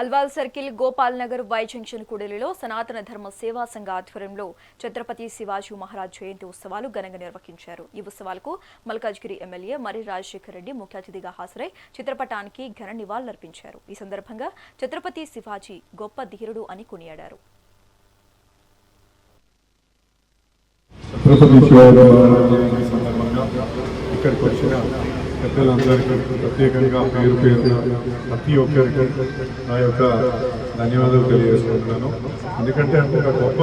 Alwal circle Gopal Nagar Y junction కూడలిలో సనాతన ధర్మ సేవా సంఘ ఆధ్వర్యంలో ఛత్రపతి శివాజీ మహారాజ్ జయంతి ఉత్సవాలు ఘనంగా నిర్వహించారు। ఈ ఉత్సవాలకు మల్కాజ్గిరి ఎమ్మెల్యే మరి రాజశేఖర్ రెడ్డి ముఖ్య అతిథిగా హాజరై చిత్రపటానికి ఘన నివాళులర్పించారు। ఈ సందర్భంగా ఛత్రపతి శివాజీ గొప్ప ధీరుడు అని కొనియాడారు। పెద్దలందరికీ ప్రత్యేకంగా పేరు పేరున ప్రతి ఒక్కరికి నా యొక్క ధన్యవాదాలు తెలియజేసుకుంటున్నాను। ఎందుకంటే ఒక గొప్ప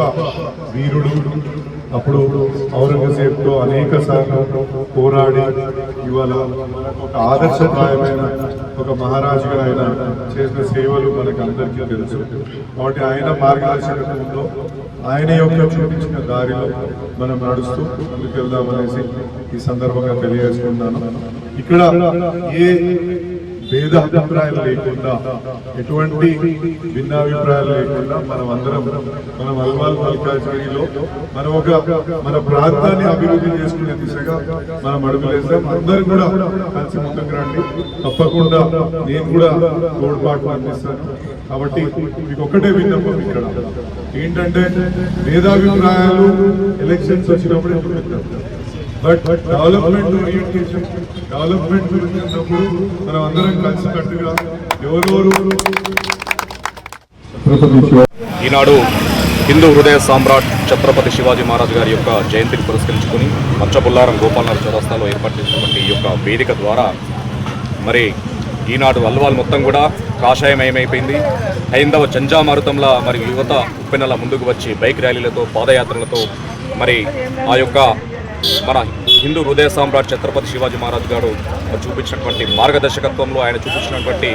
వీరుడు అప్పుడు ఔరంగజేబ్తో అనేక సార్లు పోరాడి ఇవాళ ఒక ఆదర్శప్రాయమైన ఒక మహారాజుగా ఆయన చేసిన సేవలు మనకు అందరికీ తెలుసు। కాబట్టి ఆయన మార్గదర్శకత్వంలో ఆయన యొక్క చూపించిన దారిలో మనం నడుస్తూ ముందుకెళ్దామనేసి ఈ సందర్భంగా తెలియజేసుకున్నాను। ఇక్కడ ఏ భేదాభిప్రాయాలు లేకుండా ఎటువంటి భిన్నాభిప్రాయాలు లేకుండా మనం అందరం మనం అల్వాల్ మల్కాజ్గిరిలో మన ప్రాంతాన్ని అభివృద్ధి చేసుకునే దిశగా మనం అడుగులేస్తాం। అందరూ కూడా కలిసి ముందుకు రండి, తప్పకుండా నేను కూడా తోడ్పాటు అందిస్తాను। కాబట్టి మీకు ఒకటే విన్నపం ఇక్కడ ఏంటంటే భేదాభిప్రాయాలు ఎలక్షన్స్ వచ్చినప్పుడే చూపిస్తారు, బట్ డెవలప్మెంట్ ఓరియంటేషన్ డెవలప్మెంట్ గురించి ఉన్నప్పుడు మనం అందరం కలిసికట్టుగా ఎవరెవరు ఈనాడు హిందూ హృదయ సామ్రాట్ ఛత్రపతి శివాజీ మహారాజ్ గారి యొక్క జయంతిని పురస్కరించుకుని మచ్చబుల్లారం గోపాలనగర్ చౌరస్తాలో ఏర్పాటు చేసినటువంటి ఈ యొక్క వేదిక ద్వారా మరి ఈనాడు అల్వాల్ మొత్తం కూడా కాషాయమయమైపోయింది। హైందవ జంజామారుతంలా మరి యువత ఉప్పెనలా ముందుకు వచ్చి బైక్ ర్యాలీలతో పాదయాత్రలతో మరి ఆ యొక్క మన హిందూ హృదయ సామ్రాట్ ఛత్రపతి శివాజీ మహారాజ్ గారు చూపించినటువంటి మార్గదర్శకత్వంలో ఆయన చూపించినటువంటి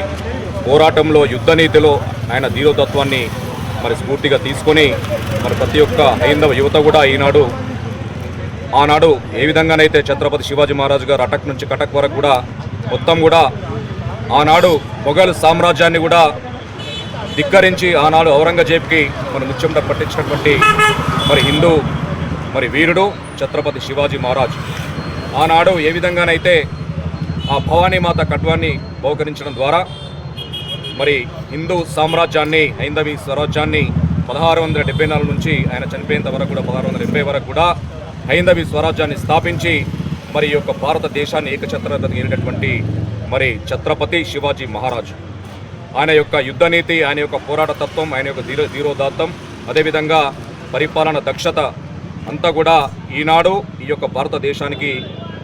పోరాటంలో యుద్ధనీతిలో ఆయన ధీరోతత్వాన్ని మరి స్ఫూర్తిగా తీసుకొని మరి ప్రతి ఒక్క హైందవ యువత కూడా ఆనాడు ఏ విధంగానైతే ఛత్రపతి శివాజీ మహారాజ్ గారు అటక్ నుంచి కటక్ వరకు కూడా మొత్తం కూడా ఆనాడు మొఘల్ సామ్రాజ్యాన్ని కూడా ధిక్కరించి ఆనాడు ఔరంగజేబ్కి మన ముత్యంలో పట్టించినటువంటి మరి హిందూ మరి వీరుడు ఛత్రపతి శివాజీ మహారాజ్ ఆనాడు ఏ విధంగానైతే ఆ భవానీమాత కట్వాన్ని బహుకరించడం ద్వారా మరి హిందూ సామ్రాజ్యాన్ని హైందవీ స్వరాజ్యాన్ని 1674 నుంచి ఆయన చనిపోయేంత వరకు కూడా 1680 వరకు కూడా హైందవీ స్వరాజ్యాన్ని స్థాపించి మరి యొక్క భారతదేశాన్ని ఏకఛత్రాధిపతిగా ఏలినటువంటి మరి ఛత్రపతి శివాజీ మహారాజ్ ఆయన యొక్క యుద్ధనీతి, ఆయన యొక్క పోరాట తత్వం, ఆయన యొక్క ధీరోదాత్తం, అదేవిధంగా పరిపాలన దక్షత అంతా కూడా ఈనాడు ఈ యొక్క భారతదేశానికి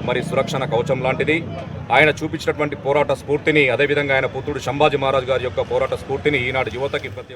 మరి సురక్షణ కవచం లాంటిది। ఆయన చూపించినటువంటి పోరాట స్ఫూర్తిని, అదేవిధంగా ఆయన పుత్రుడు సంభాజీ మహారాజ్ గారి యొక్క పోరాట స్ఫూర్తిని ఈనాడు యువతకి ప్రతి